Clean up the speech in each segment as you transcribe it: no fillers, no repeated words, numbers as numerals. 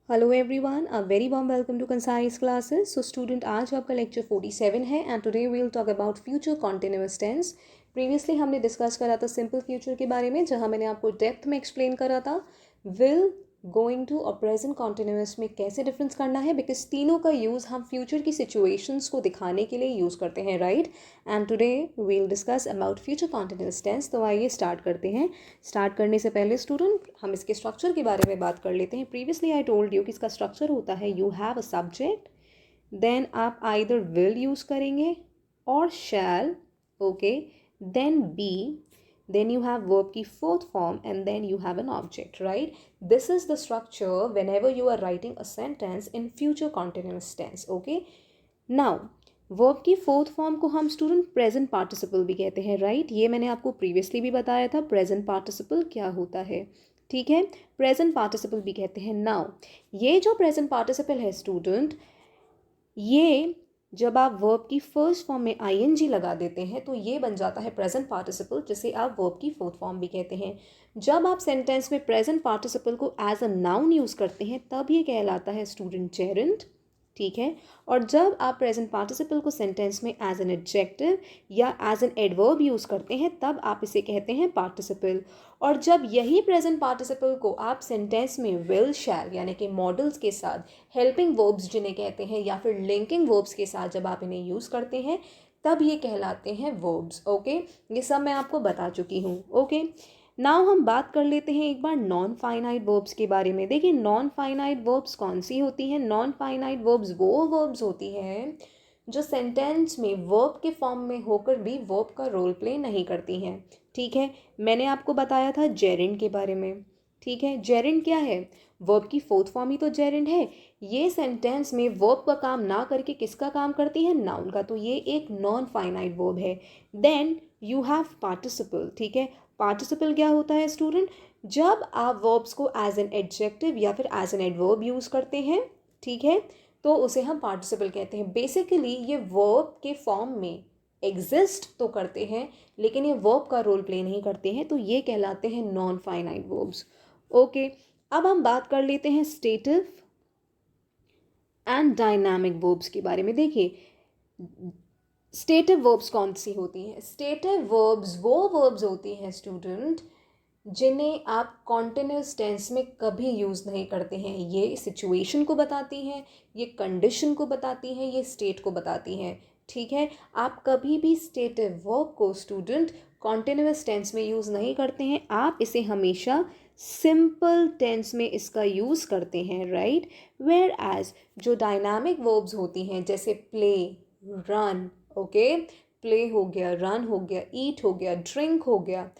Hello everyone, a very warm welcome to concise classes. So student, आज आपका lecture 47 है and today we will talk about future continuous tense. Previously हमने discuss करा था simple future के बारे में, जहां मैंने आपको डेप्थ में एक्सप्लेन करा था विल, गोइंग टू और प्रेजेंट कॉन्टिन्यूअस में कैसे डिफरेंस करना है, बिकॉज तीनों का यूज़ हम फ्यूचर की सिचुएशंस को दिखाने के लिए यूज़ करते हैं, right. And today we will discuss about future continuous tense. तो आइए स्टार्ट करते हैं। स्टार्ट करने से पहले स्टूडेंट, हम इसके स्ट्रक्चर के बारे में बात कर लेते हैं। प्रीवियसली आई टोल्ड यू कि इसका स्ट्रक्चर होता है you have a subject, then आप आइदर विल यूज़ करेंगे और shall, okay, then B, then you have verb की fourth form and then you have an object, right? This is the structure whenever you are writing a sentence in future continuous tense, okay? Now verb की fourth form को हम student present participle भी कहते हैं, right. ये मैंने आपको previously भी बताया था प्रेजेंट पार्टिसिपल क्या होता है, ठीक है। प्रेजेंट पार्टिसिपल भी कहते हैं। नाउ ये जो प्रेजेंट पार्टिसिपल है स्टूडेंट, ये जब आप वर्ब की फर्स्ट फॉर्म में आईएनजी लगा देते हैं तो ये बन जाता है प्रेजेंट पार्टिसिपल, जिसे आप वर्ब की फोर्थ फॉर्म भी कहते हैं। जब आप सेंटेंस में प्रेजेंट पार्टिसिपल को एज अ नाउन यूज़ करते हैं तब ये कहलाता है स्टूडेंट जेरेंट, ठीक है। और जब आप प्रेजेंट पार्टिसिपल को सेंटेंस में एज एन एडजेक्टिव या एज एन एडवर्ब यूज़ करते हैं तब आप इसे कहते हैं पार्टिसिपल। और जब यही प्रेजेंट पार्टिसिपल को आप सेंटेंस में विल, शैल यानी कि मॉडल्स के साथ, हेल्पिंग वर्ब्स जिन्हें कहते हैं, या फिर लिंकिंग वर्ब्स के साथ जब आप इन्हें यूज़ करते हैं तब ये कहलाते हैं वर्ब्स, ओके। ये सब मैं आपको बता चुकी हूँ, ओके। नाउ हम बात कर लेते हैं एक बार नॉन फाइनाइट वर्ब्स के बारे में। देखिए नॉन फाइनाइट वर्ब्स कौन सी होती हैं। नॉन फाइनाइट वर्ब्स वो वर्ब्स होती हैं जो सेंटेंस में वर्ब के फॉर्म में होकर भी वर्ब का रोल प्ले नहीं करती हैं, ठीक है। मैंने आपको बताया था जेरेंड के बारे में, ठीक है। जेरेंड क्या है? वर्ब की फोर्थ फॉर्म ही तो जेरेंड है। ये सेंटेंस में वर्ब का काम ना करके किसका काम करती है? नाउन का। तो ये एक नॉन फाइनाइट वर्ब है। देन यू हैव पार्टिसिपल, ठीक है। पार्टिसिपल क्या होता है स्टूडेंट? जब आप वर्ब्स को एज एन एडजेक्टिव या फिर एज एन एडवर्ब यूज़ करते हैं, ठीक है, तो उसे हम पार्टिसिपल कहते हैं। बेसिकली ये वर्ब के फॉर्म में एग्जिस्ट तो करते हैं लेकिन ये वर्ब का रोल प्ले नहीं करते हैं, तो ये कहलाते हैं नॉन फाइनाइट वर्ब्स, ओके। अब हम बात कर लेते हैं स्टेटिव एंड डायनामिक वर्ब्स के बारे में। देखिए स्टेटिव वर्ब्स कौन सी होती हैं? स्टेटिव वर्ब्स वो वर्ब्स होती हैं स्टूडेंट जिन्हें आप कॉन्टिन्यूस टेंस में कभी यूज़ नहीं करते हैं। ये सिचुएशन को बताती हैं, ये कंडीशन को बताती हैं, ये स्टेट को बताती हैं, ठीक है। आप कभी भी स्टेटिव वर्ब को स्टूडेंट कॉन्टिन्यूस टेंस में यूज़ नहीं करते हैं, आप इसे हमेशा सिंपल टेंस में इसका यूज़ करते हैं, राइट। वेयर एज जो डायनामिक वर्ब्स होती हैं जैसे प्ले, रन, ओके, प्ले हो गया, रन हो गया, ईट हो गया, ड्रिंक हो गया,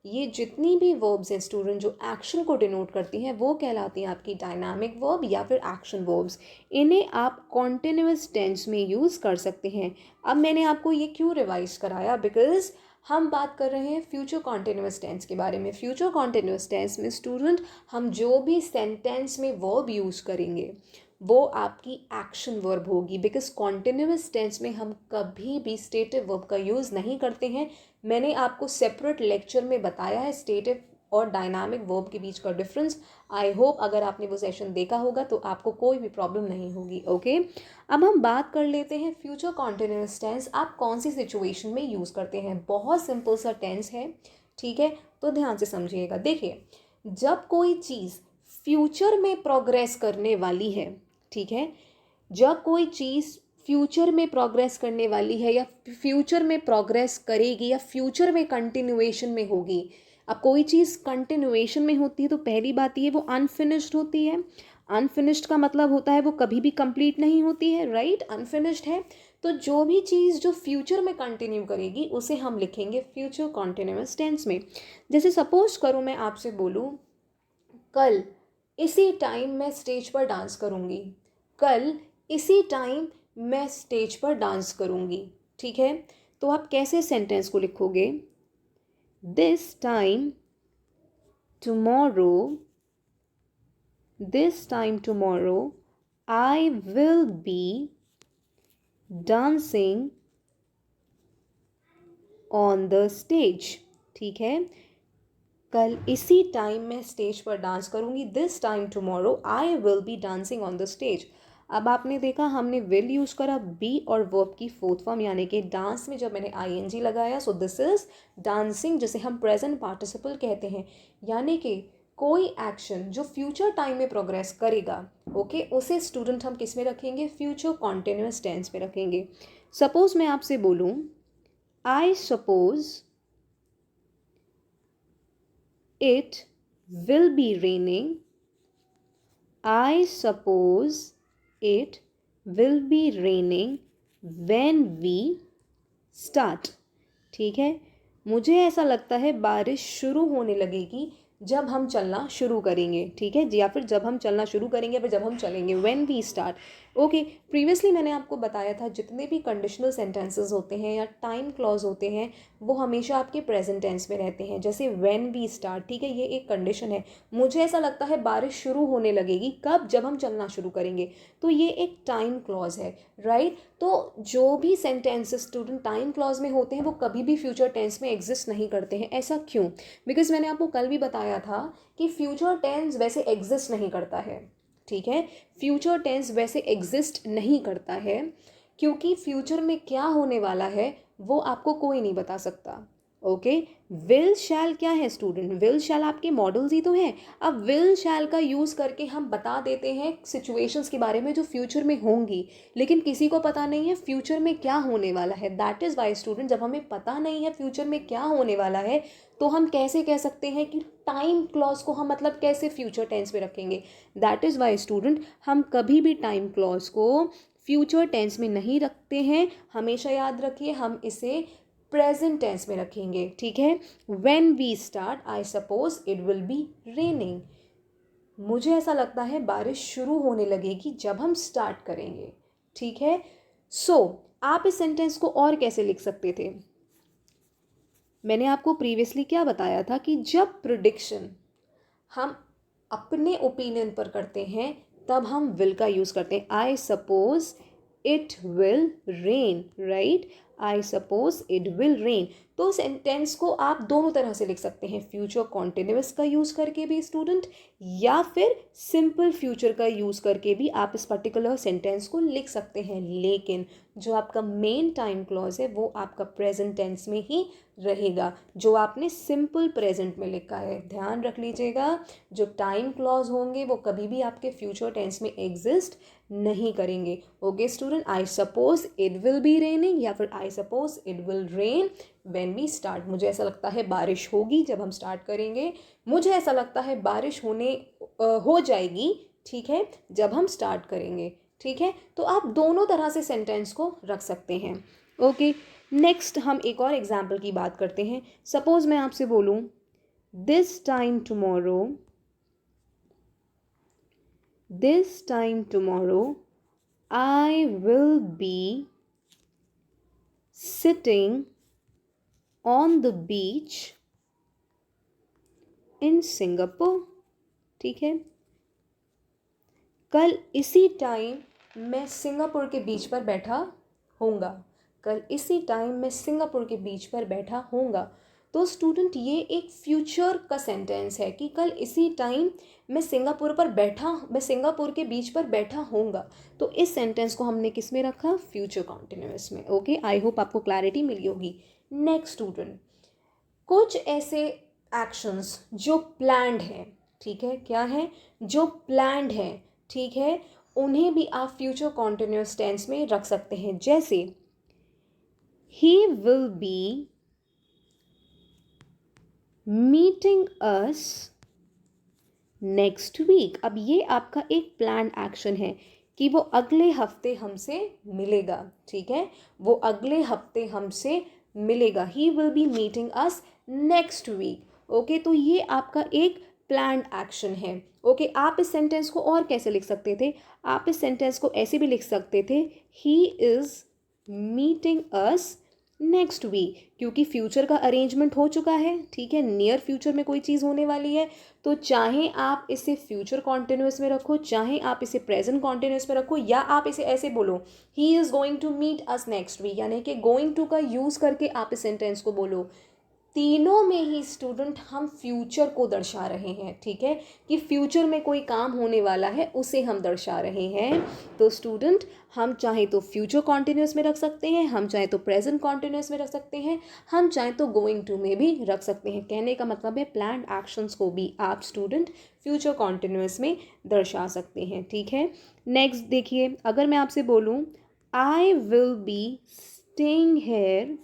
ये जितनी भी वर्ब्स हैं स्टूडेंट जो एक्शन को डिनोट करती हैं वो कहलाती हैं आपकी डायनामिक वर्ब या फिर एक्शन वर्ब्स। इन्हें आप कॉन्टिन्यूस टेंस में यूज़ कर सकते हैं। अब मैंने आपको ये क्यों रिवाइज कराया? बिकॉज हम बात कर रहे हैं फ्यूचर कॉन्टिन्यूस टेंस के बारे में। फ्यूचर कॉन्टिन्यूस टेंस में स्टूडेंट हम जो भी सेंटेंस में वर्ब यूज़ करेंगे वो आपकी एक्शन वर्ब होगी, बिकॉज कॉन्टिन्यूस टेंस में हम कभी भी स्टेटिव वर्ब का यूज़ नहीं करते हैं। मैंने आपको सेपरेट लेक्चर में बताया है स्टेटिव और डायनामिक वर्ब के बीच का डिफरेंस। आई होप अगर आपने वो सेशन देखा होगा तो आपको कोई भी प्रॉब्लम नहीं होगी, ओके। अब हम बात कर लेते हैं फ्यूचर कॉन्टिन्यूस टेंस आप कौन सी सिचुएशन में यूज़ करते हैं। बहुत सिंपल सा टेंस है, ठीक है, तो ध्यान से समझिएगा। देखिए जब कोई चीज़ फ्यूचर में प्रोग्रेस करने वाली है, ठीक है, जब कोई चीज़ फ्यूचर में प्रोग्रेस करने वाली है या फ्यूचर में प्रोग्रेस करेगी या फ्यूचर में कंटिन्यूएशन में होगी। अब कोई चीज़ कंटिन्यूएशन में होती है तो पहली बात ये वो अनफिनिश्ड होती है। अनफिनिश्ड का मतलब होता है वो कभी भी कंप्लीट नहीं होती है, राइट। अनफिनिश्ड है तो जो भी चीज़ जो फ्यूचर में कंटिन्यू करेगी उसे हम लिखेंगे फ्यूचर कॉन्टिन्यूअस टेंस में। जैसे सपोज करो मैं आपसे बोलूँ कल इसी टाइम मैं स्टेज पर डांस करूँगी, कल इसी टाइम मैं स्टेज पर डांस करूँगी, ठीक है। तो आप कैसे सेंटेंस को लिखोगे? This time tomorrow, this time tomorrow I will be dancing on the stage, ठीक है। कल इसी टाइम मैं स्टेज पर डांस करूँगी, this time tomorrow I will be dancing on the stage. अब आपने देखा हमने विल यूज़ करा बी और वर्ब की फोर्थ फॉर्म यानी कि डांस में जब मैंने आईएनजी लगाया, सो दिस इज डांसिंग, जिसे हम प्रेजेंट पार्टिसिपल कहते हैं। यानी कि कोई एक्शन जो फ्यूचर टाइम में प्रोग्रेस करेगा, ओके, उसे स्टूडेंट हम किस में रखेंगे, फ्यूचर कॉन्टिन्यूस टेंस में रखेंगे। सपोज मैं आपसे बोलूँ I suppose it will be raining. I suppose it will be raining when we start. ठीक है, मुझे ऐसा लगता है बारिश शुरू होने लगेगी जब हम चलना शुरू करेंगे। ठीक है, या फिर जब हम चलना शुरू करेंगे, फिर जब हम चलेंगे, when we start. Okay, previously मैंने आपको बताया था जितने भी कंडीशनल सेंटेंसेस होते हैं या टाइम क्लॉज होते हैं वो हमेशा आपके प्रेजेंट टेंस में रहते हैं। जैसे व्हेन वी स्टार्ट, ठीक है, ये एक कंडीशन है, मुझे ऐसा लगता है बारिश शुरू होने लगेगी कब, जब हम चलना शुरू करेंगे, तो ये एक टाइम क्लॉज है, राइट। तो जो भी सेंटेंसेस स्टूडेंट टाइम क्लॉज में होते हैं वो कभी भी फ्यूचर टेंस में एग्जिस्ट नहीं करते हैं। ऐसा क्यों? बिकॉज मैंने आपको कल भी बताया था कि फ्यूचर टेंस वैसे एग्जिस्ट नहीं करता है। ठीक है, फ्यूचर टेंस वैसे एग्जिस्ट नहीं करता है क्योंकि फ्यूचर में क्या होने वाला है वो आपको कोई नहीं बता सकता। ओके, विल शैल क्या है स्टूडेंट, विल शैल आपके मॉडल्स ही तो हैं। अब विल शैल का यूज़ करके हम बता देते हैं सिचुएशंस के बारे में जो फ्यूचर में होंगी, लेकिन किसी को पता नहीं है फ्यूचर में क्या होने वाला है। दैट इज़ वाई स्टूडेंट, जब हमें पता नहीं है फ्यूचर में क्या होने वाला है तो हम कैसे कह सकते हैं कि टाइम क्लॉज को हम मतलब कैसे फ्यूचर टेंस में रखेंगे। दैट इज़ वाई स्टूडेंट, हम कभी भी टाइम क्लॉज को फ्यूचर टेंस में नहीं रखते हैं। हमेशा याद रखिए हम इसे प्रेजेंट टेंस में रखेंगे। ठीक है, when we start I suppose it will be raining, मुझे ऐसा लगता है बारिश शुरू होने लगेगी जब हम स्टार्ट करेंगे। ठीक है, सो आप इस सेंटेंस को और कैसे लिख सकते थे? मैंने आपको प्रीवियसली क्या बताया था कि जब प्रिडिक्शन हम अपने ओपिनियन पर करते हैं तब हम विल का यूज़ करते हैं। आई suppose it will rain, right, I suppose it will rain. तो सेंटेंस को आप दोनों तरह से लिख सकते हैं, फ्यूचर कॉन्टिन्यूस का यूज़ करके भी स्टूडेंट, या फिर सिंपल फ्यूचर का यूज़ करके भी आप इस पर्टिकुलर सेंटेंस को लिख सकते हैं। लेकिन जो आपका मेन टाइम क्लॉज है वो आपका प्रेजेंट टेंस में ही रहेगा, जो आपने सिंपल प्रेजेंट में लिखा है। ध्यान रख लीजिएगा, जो टाइम क्लॉज होंगे वो कभी भी आपके फ्यूचर टेंस में एग्जिस्ट नहीं करेंगे। Okay student, I suppose it will be raining या फिर I suppose it will rain when we start, मुझे ऐसा लगता है बारिश होगी जब हम स्टार्ट करेंगे, मुझे ऐसा लगता है बारिश हो जाएगी, ठीक है, जब हम स्टार्ट करेंगे। ठीक है, तो आप दोनों तरह से सेंटेंस को रख सकते हैं। ओके, नेक्स्ट हम एक और एग्जाम्पल की बात करते हैं। सपोज मैं आपसे बोलूँ this time tomorrow I will be sitting on the beach in Singapore। ठीक है, कल इसी टाइम मैं सिंगापुर के बीच पर बैठा होऊंगा, कल इसी टाइम मैं सिंगापुर के बीच पर बैठा होऊंगा। तो स्टूडेंट ये एक फ्यूचर का सेंटेंस है कि कल इसी टाइम मैं सिंगापुर के बीच पर बैठा होऊंगा। तो इस सेंटेंस को हमने किस में रखा, फ्यूचर कॉन्टिन्यूअस में। ओके, आई होप आपको क्लैरिटी मिली होगी। नेक्स्ट स्टूडेंट, कुछ ऐसे एक्शंस जो प्लान्ड हैं, ठीक है, क्या है, जो प्लान्ड है, ठीक है, उन्हें भी आप फ्यूचर कॉन्टिन्यूअस टेंस में रख सकते हैं। जैसे he will be meeting us next week. अब ये आपका एक प्लान्ड एक्शन है कि वो अगले हफ्ते हमसे मिलेगा। ठीक है, वो अगले हफ्ते हमसे मिलेगा, he will be meeting us next week. Okay, तो ये आपका एक प्लान्ड एक्शन है। ओके, आप इस सेंटेंस को और कैसे लिख सकते थे? आप इस सेंटेंस को ऐसे भी लिख सकते थे, he is meeting us next week, क्योंकि फ्यूचर का अरेंजमेंट हो चुका है। ठीक है, नियर फ्यूचर में कोई चीज़ होने वाली है, तो चाहे आप इसे फ्यूचर कॉन्टिन्यूअस में रखो, चाहे आप इसे प्रेजेंट कॉन्टिन्यूअस में रखो, या आप इसे ऐसे बोलो he is going to meet us next week, यानी कि गोइंग टू का यूज़ करके आप इस सेंटेंस को बोलो, तीनों में ही स्टूडेंट हम फ्यूचर को दर्शा रहे हैं, ठीक है, कि फ्यूचर में कोई काम होने वाला है उसे हम दर्शा रहे हैं। तो स्टूडेंट हम चाहे तो फ्यूचर कॉन्टिन्यूस में रख सकते हैं, हम चाहे तो प्रेजेंट कॉन्टिन्यूस में रख सकते हैं, हम चाहे तो गोइंग टू में भी रख सकते हैं। कहने का मतलब है प्लान्ड एक्शंस को भी आप स्टूडेंट फ्यूचर कॉन्टिन्यूस में दर्शा सकते हैं, ठीक है। नेक्स्ट देखिए, अगर मैं आपसे बोलूँ I will be staying hair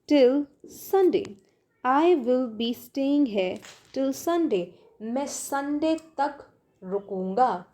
till Sunday. I will be staying here till Sunday. मैं संडे तक रुकूंगा,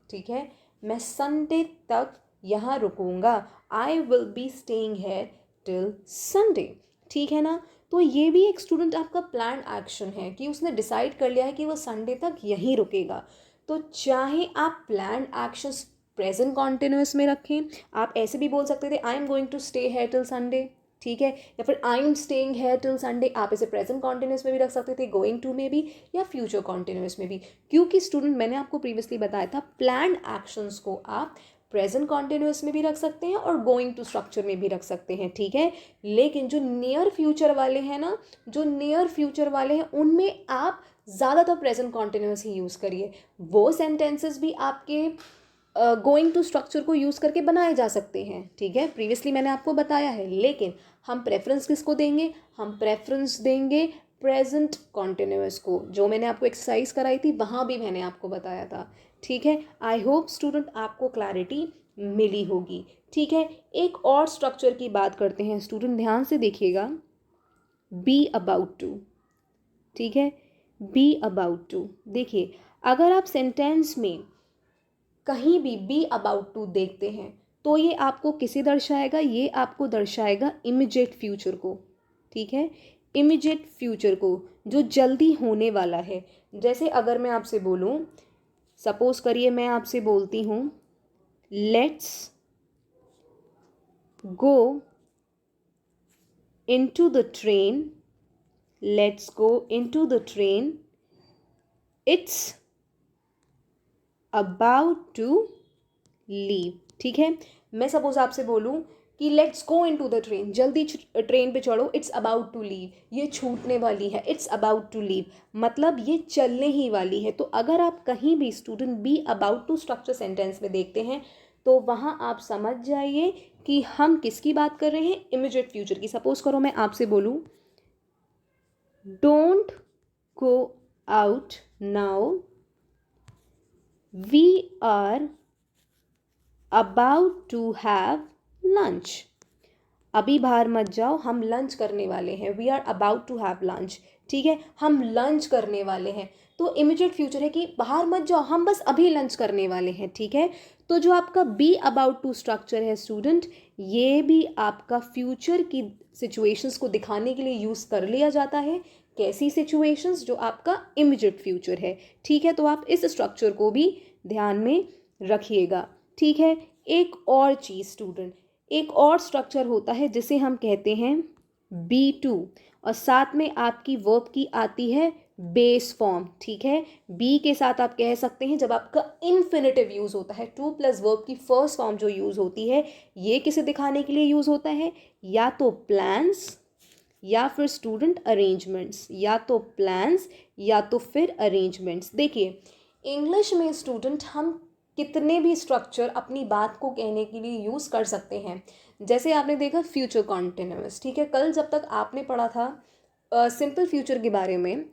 ठीक है, मैं संडे तक यहाँ रुकूंगा। I will be staying here till Sunday, ठीक है ना। तो ये भी एक स्टूडेंट आपका प्लान एक्शन है कि उसने डिसाइड कर लिया है कि वो संडे तक यहीं रुकेगा। तो चाहे आप प्लान एक्शंस प्रेजेंट कॉन्टिन्यूस में रखें, आप ऐसे भी बोल सकते थे I am going to stay here till Sunday, ठीक है, या फिर I am staying here till Sunday, आप इसे प्रेजेंट कॉन्टिन्यूस में भी रख सकते थे, गोइंग टू में भी, या फ्यूचर कॉन्टिन्यूस में भी। क्योंकि स्टूडेंट मैंने आपको प्रीवियसली बताया था प्लान्ड एक्शंस को आप प्रेजेंट कॉन्टिन्यूस में भी रख सकते हैं और गोइंग टू स्ट्रक्चर में भी रख सकते हैं, ठीक है। लेकिन जो नियर फ्यूचर वाले हैं ना, जो नियर फ्यूचर वाले हैं उनमें आप ज़्यादातर प्रेजेंट कॉन्टिन्यूस ही यूज़ करिए। वो सेंटेंसेस भी आपके गोइंग टू स्ट्रक्चर को यूज़ करके बनाए जा सकते हैं, ठीक है, प्रीवियसली मैंने आपको बताया है। लेकिन हम प्रेफरेंस किसको देंगे, हम प्रेफरेंस देंगे प्रेजेंट कॉन्टिन्यूअस को, जो मैंने आपको एक्सरसाइज कराई थी वहाँ भी मैंने आपको बताया था, ठीक है। आई होप स्टूडेंट आपको क्लैरिटी मिली होगी, ठीक है। एक और स्ट्रक्चर की बात करते हैं स्टूडेंट, ध्यान से देखिएगा, बी अबाउट टू, ठीक है, बी अबाउट टू। देखिए अगर आप सेंटेंस में कहीं भी बी अबाउट टू देखते हैं तो ये आपको किसे दर्शाएगा, ये आपको दर्शाएगा इमीडिएट फ्यूचर को, ठीक है, इमीडिएट फ्यूचर को जो जल्दी होने वाला है। जैसे अगर मैं आपसे बोलूँ, सपोज करिए मैं आपसे बोलती हूँ let's go into the train, let's go into the train, it's about to leave, ठीक है। मैं सपोज आपसे बोलूँ कि let's go into the train, जल्दी ट्रेन पे चढ़ो, इट्स अबाउट टू लीव, ये छूटने वाली है, इट्स अबाउट टू लीव, मतलब ये चलने ही वाली है। तो अगर आप कहीं भी student be about to structure sentence में देखते हैं तो वहाँ आप समझ जाइए कि हम किसकी बात कर रहे हैं, इमीडिएट फ्यूचर की। सपोज करो मैं आपसे बोलूँ don't go out now, we are about to have lunch, अभी बाहर मत जाओ, हम लंच करने वाले हैं, we are about to have lunch, ठीक है, हम लंच करने वाले हैं। तो इमीडिएट फ्यूचर है कि बाहर मत जाओ, हम बस अभी लंच करने वाले हैं, ठीक है। तो जो आपका बी अबाउट टू स्ट्रक्चर है स्टूडेंट, ये भी आपका फ्यूचर की सिचुएशंस को दिखाने के लिए यूज़ कर लिया जाता है। कैसी सिचुएशंस, जो आपका इमीडिएट फ्यूचर है, ठीक है। तो आप इस स्ट्रक्चर को भी ध्यान में रखिएगा, ठीक है। एक और चीज़ स्टूडेंट, एक और स्ट्रक्चर होता है जिसे हम कहते हैं B2, और साथ में आपकी वर्ब की आती है बेस फॉर्म, ठीक है। बी के साथ आप कह सकते हैं जब आपका इन्फिनेटिव यूज़ होता है, टू प्लस वर्ब की फर्स्ट फॉर्म जो यूज़ होती है, ये किसे दिखाने के लिए यूज़ होता है, या तो प्लान्स या फिर स्टूडेंट अरेंजमेंट्स, या तो प्लान्स या तो फिर अरेंजमेंट्स। देखिए इंग्लिश में स्टूडेंट हम कितने भी स्ट्रक्चर अपनी बात को कहने के लिए यूज़ कर सकते हैं। जैसे आपने देखा फ्यूचर कॉन्टिन्यूअस, ठीक है, कल जब तक आपने पढ़ा था सिंपल फ्यूचर के बारे में,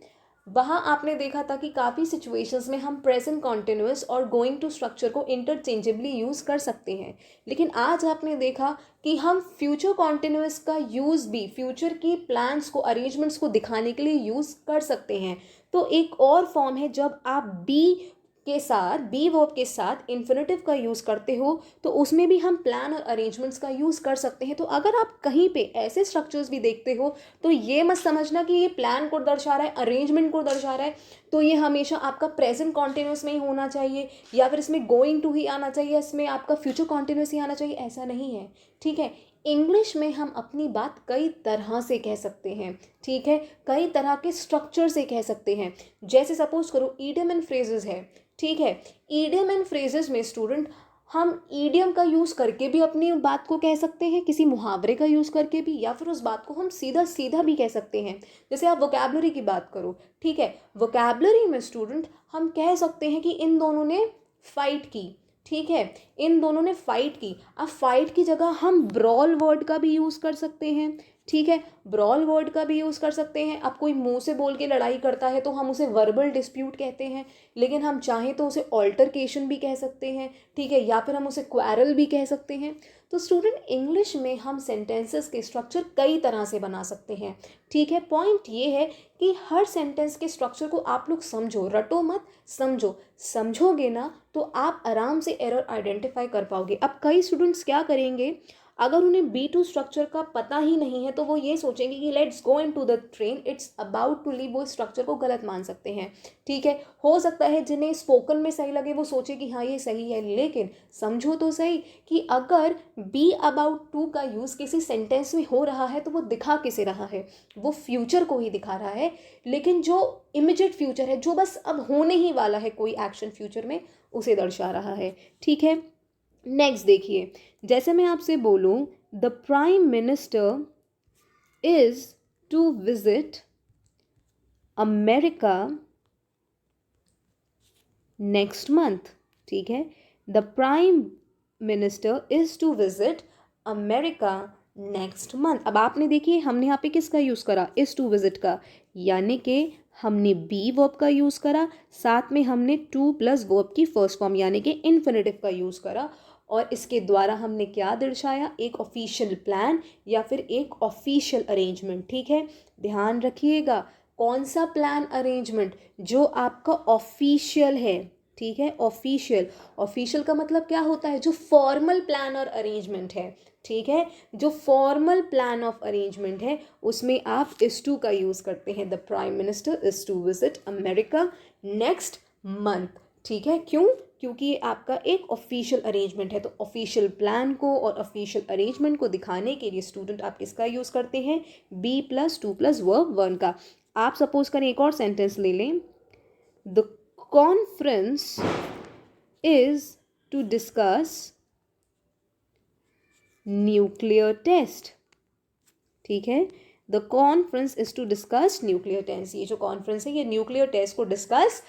वहाँ आपने देखा था कि काफ़ी सिचुएशंस में हम प्रेजेंट कॉन्टिन्यूअस और गोइंग टू स्ट्रक्चर को इंटरचेंजेबली यूज़ कर सकते हैं। लेकिन आज आपने देखा कि हम फ्यूचर कॉन्टिन्यूअस का यूज़ भी फ्यूचर की प्लान्स को, अरेंजमेंट्स को दिखाने के लिए यूज़ कर सकते हैं। तो एक और फॉर्म है जब आप बी के साथ, बी वर्ब के साथ इन्फिनेटिव का यूज़ करते हो तो उसमें भी हम प्लान और अरेंजमेंट्स का यूज़ कर सकते हैं। तो अगर आप कहीं पे ऐसे स्ट्रक्चर्स भी देखते हो तो ये मत समझना कि ये प्लान को दर्शा रहा है, अरेंजमेंट को दर्शा रहा है, तो ये हमेशा आपका प्रेजेंट कॉन्टिन्यूस में ही होना चाहिए, या फिर इसमें गोइंग टू ही आना चाहिए, इसमें आपका फ्यूचर कॉन्टिन्यूस ही आना चाहिए, ऐसा नहीं है, ठीक है। इंग्लिश में हम अपनी बात कई तरह से कह सकते हैं, ठीक है, कई तरह के स्ट्रक्चर से कह सकते हैं। जैसे सपोज करो ईडियम एंड फ्रेजेस है, ठीक है, ईडियम एंड फ्रेजेस में स्टूडेंट हम ईडियम का यूज़ करके भी अपनी बात को कह सकते हैं, किसी मुहावरे का यूज़ करके भी, या फिर उस बात को हम सीधा सीधा भी कह सकते हैं। जैसे आप वोकैबलरी की बात करो, ठीक है, वोकैबलरी में स्टूडेंट हम कह सकते हैं कि इन दोनों ने फाइट की, ठीक है, इन दोनों ने फाइट की। अब फाइट की जगह हम ब्रॉल वर्ड का भी यूज़ कर सकते हैं, ठीक है, ब्रॉल वर्ड का भी यूज़ कर सकते हैं। अब कोई मुंह से बोल के लड़ाई करता है तो हम उसे वर्बल डिस्प्यूट कहते हैं, लेकिन हम चाहें तो उसे ऑल्टरकेशन भी कह सकते हैं, ठीक है, या फिर हम उसे क्वारल भी कह सकते हैं। तो स्टूडेंट इंग्लिश में हम सेंटेंसेस के स्ट्रक्चर कई तरह से बना सकते हैं, ठीक है। पॉइंट ये है कि हर सेंटेंस के स्ट्रक्चर को आप लोग समझो, रटो मत, समझो। समझोगे ना तो आप आराम से एरर आइडेंटिफाई कर पाओगे। अब कई स्टूडेंट्स क्या करेंगे, अगर उन्हें B2 स्ट्रक्चर का पता ही नहीं है तो वो ये सोचेंगे कि let's go into the train, it's about to leave, वो स्ट्रक्चर को गलत मान सकते हैं, ठीक है। हो सकता है जिन्हें स्पोकन में सही लगे वो सोचे कि हाँ ये सही है, लेकिन समझो तो सही कि अगर बी अबाउट टू का यूज़ किसी सेंटेंस में हो रहा है तो वो दिखा किसे रहा है, वो फ्यूचर को ही दिखा रहा है, लेकिन जो इमिजिएट फ्यूचर है, जो बस अब होने ही वाला है कोई एक्शन फ्यूचर में, उसे दर्शा रहा है, ठीक है। नेक्स्ट देखिए, जैसे मैं आपसे बोलूं the prime minister is to visit America next month, ठीक है, the prime minister is to visit America next month. अब आपने देखिए हमने यहाँ पे किसका यूज़ करा, इज टू विजिट का, यानी कि हमने बी वर्ब का यूज़ करा, साथ में हमने टू प्लस वर्ब की फर्स्ट फॉर्म यानी कि इन्फिनेटिव का यूज़ करा, और इसके द्वारा हमने क्या दर्शाया, एक ऑफिशियल प्लान या फिर एक ऑफिशियल अरेंजमेंट, ठीक है। ध्यान रखिएगा कौन सा प्लान अरेंजमेंट, जो आपका ऑफिशियल है, ठीक है, ऑफिशियल। ऑफिशियल का मतलब क्या होता है, जो फॉर्मल प्लान और अरेंजमेंट है, ठीक है, जो फॉर्मल प्लान ऑफ अरेंजमेंट है उसमें आप इज टू का यूज़ करते हैं, the prime minister is to visit America next month, ठीक है। क्यों, क्योंकि ये आपका एक ऑफिशियल अरेंजमेंट है। तो ऑफिशियल प्लान को और ऑफिशियल अरेंजमेंट को दिखाने के लिए स्टूडेंट आप किसका यूज़ करते हैं, be plus to plus verb one का। आप सपोज करें एक और सेंटेंस ले लें, the conference is to discuss nuclear test, ठीक है, the conference is to discuss nuclear test. ये जो कॉन्फ्रेंस है ये न्यूक्लियर टेस्ट को डिस्कस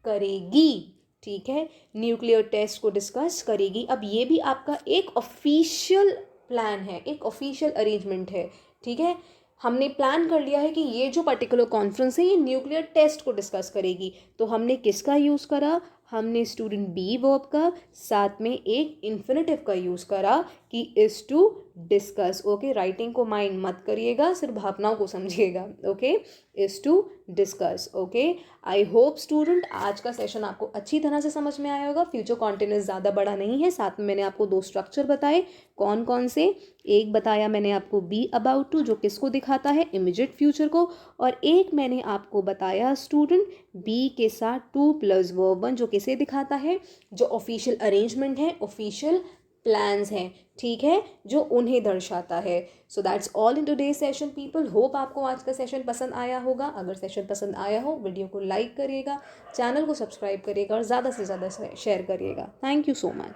करेगी, ठीक है, न्यूक्लियर टेस्ट को डिस्कस करेगी। अब ये भी आपका एक ऑफिशियल प्लान है, एक ऑफिशियल अरेंजमेंट है, ठीक है। हमने प्लान कर लिया है कि ये जो पर्टिकुलर कॉन्फ्रेंस है ये न्यूक्लियर टेस्ट को डिस्कस करेगी, तो हमने किसका यूज़ करा, हमने स्टूडेंट बी वर्ब का, साथ में एक इन्फिनेटिव का यूज़ करा कि is to discuss, okay. Writing को माइंड मत करिएगा, सिर्फ भावनाओं को समझिएगा, okay, is to discuss, okay. I hope student आज का सेशन आपको अच्छी तरह से समझ में आया होगा। फ्यूचर कॉन्टिन्यूस ज़्यादा बड़ा नहीं है, साथ में मैंने आपको दो स्ट्रक्चर बताए, कौन कौन से, एक बताया मैंने आपको बी अबाउट टू जो किसको दिखाता है, इमीडिएट फ्यूचर को, और एक मैंने आपको बताया स्टूडेंट बी के साथ टू प्लस वर्ब वन जो किसे दिखाता है, जो ऑफिशियल अरेंजमेंट है, ऑफिशियल प्लान्स हैं, ठीक है, जो उन्हें दर्शाता है। So that's all in today session people. Hope आपको आज का सेशन पसंद आया होगा। अगर सेशन पसंद आया हो वीडियो को लाइक करिएगा, चैनल को सब्सक्राइब करिएगा और ज़्यादा से ज़्यादा शेयर करिएगा। Thank you so much.